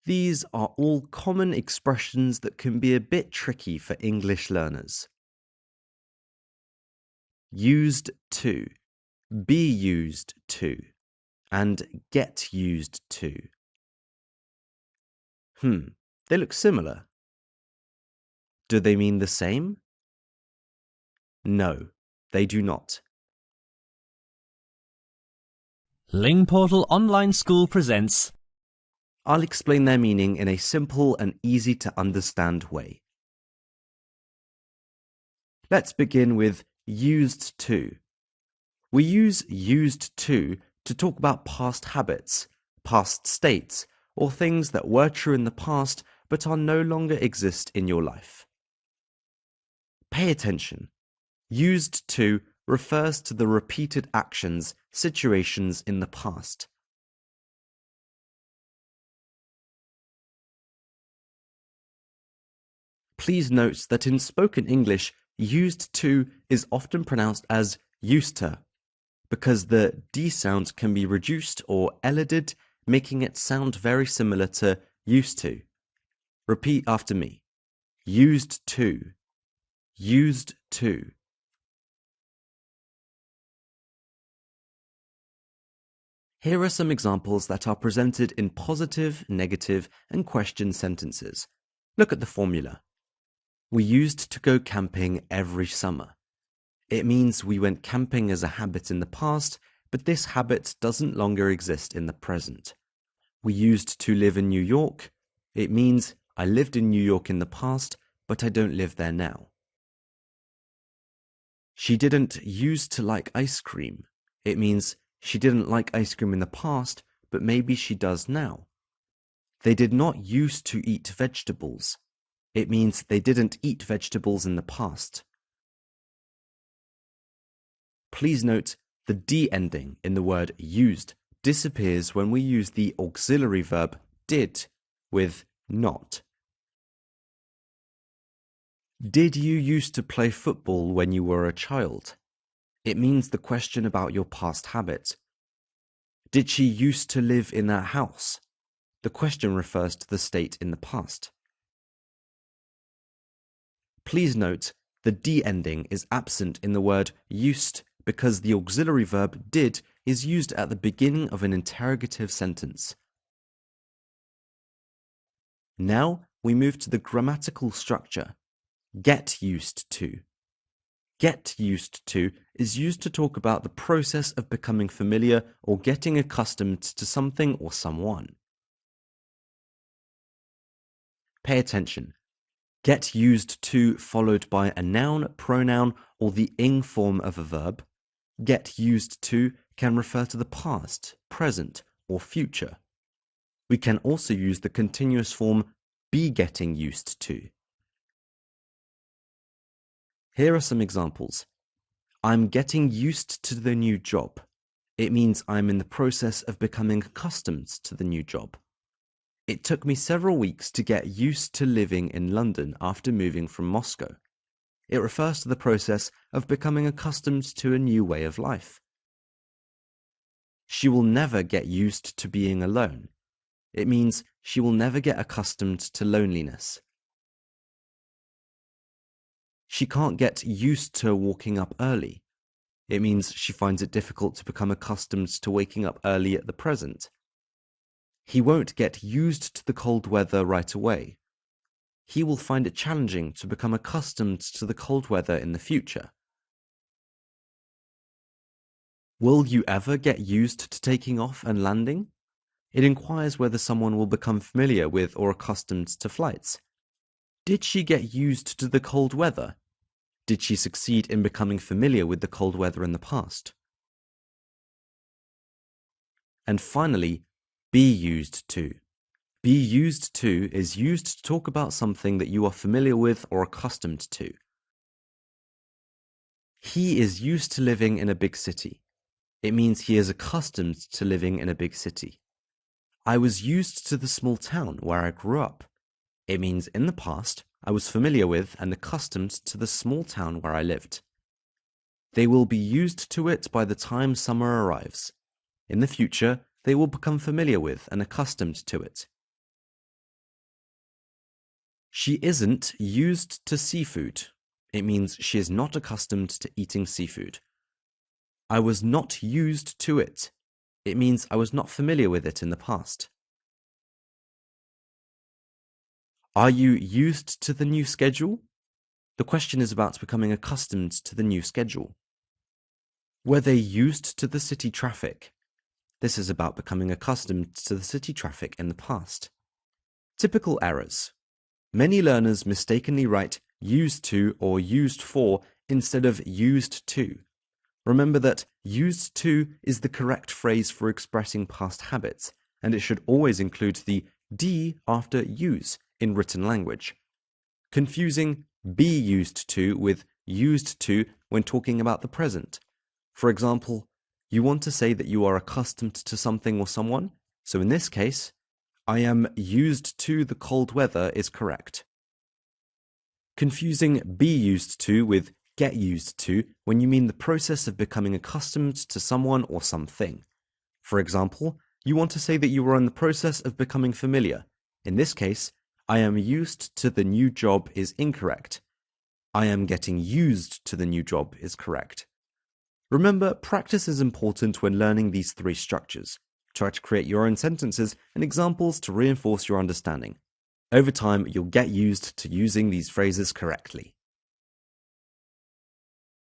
These are all common expressions that can be a bit tricky for English learners. Used to, be used to, and get used to. They look similar. Do they mean the same? No, they do not. Lingportal Online School presents I'll explain their meaning in a simple and easy to understand way. Let's begin with used to. We use used to talk about past habits, past states, or things that were true in the past but are no longer exist in your life. Pay attention. Used to refers to the repeated actions, situations in the past. Please note that in spoken English, used to is often pronounced as used to, because the D sound can be reduced or elided, making it sound very similar to used to. Repeat after me. Used to. Used to. Here are some examples that are presented in positive, negative, and question sentences. Look at the formula. We used to go camping every summer. It means we went camping as a habit in the past, but this habit doesn't longer exist in the present. We used to live in New York. It means I lived in New York in the past, but I don't live there now. She didn't used to like ice cream. It means she didn't like ice cream in the past, but maybe she does now. They did not used to eat vegetables. It means they didn't eat vegetables in the past. Please note the D ending in the word used disappears when we use the auxiliary verb did with not. Did you used to play football when you were a child? It means the question about your past habit. Did she used to live in that house? The question refers to the state in the past. Please note the D ending is absent in the word used because the auxiliary verb did is used at the beginning of an interrogative sentence. Now we move to the grammatical structure. Get used to. Get used to is used to talk about the process of becoming familiar or getting accustomed to something or someone. Pay attention. Get used to followed by a noun, pronoun, or the ing form of a verb. Get used to can refer to the past, present, or future. We can also use the continuous form be getting used to. Here are some examples. I'm getting used to the new job. It means I'm in the process of becoming accustomed to the new job. It took me several weeks to get used to living in London after moving from Moscow. It refers to the process of becoming accustomed to a new way of life. She will never get used to being alone. It means she will never get accustomed to loneliness. She can't get used to waking up early. It means she finds it difficult to become accustomed to waking up early at the present. He won't get used to the cold weather right away. He will find it challenging to become accustomed to the cold weather in the future. Will you ever get used to taking off and landing? It inquires whether someone will become familiar with or accustomed to flights. Did she get used to the cold weather? Did she succeed in becoming familiar with the cold weather in the past? And finally, be used to. Be used to is used to talk about something that you are familiar with or accustomed to. He is used to living in a big city. It means he is accustomed to living in a big city. I was used to the small town where I grew up. It means in the past, I was familiar with and accustomed to the small town where I lived. They will be used to it by the time summer arrives. In the future, they will become familiar with and accustomed to it. She isn't used to seafood. It means she is not accustomed to eating seafood. I was not used to it. It means I was not familiar with it in the past. Are you used to the new schedule? The question is about becoming accustomed to the new schedule. Were they used to the city traffic? This is about becoming accustomed to the city traffic in the past. Typical errors. Many learners mistakenly write used to or used for instead of used to. Remember that used to is the correct phrase for expressing past habits, and it should always include the d after use in written language. Confusing be used to with used to when talking about the present. For example, you want to say that you are accustomed to something or someone, so in this case, I am used to the cold weather is correct. Confusing be used to with get used to when you mean the process of becoming accustomed to someone or something. For example, you want to say that you are in the process of becoming familiar. In this case, I am used to the new job is incorrect. I am getting used to the new job is correct. Remember, practice is important when learning these three structures. Try to create your own sentences and examples to reinforce your understanding. Over time, you'll get used to using these phrases correctly.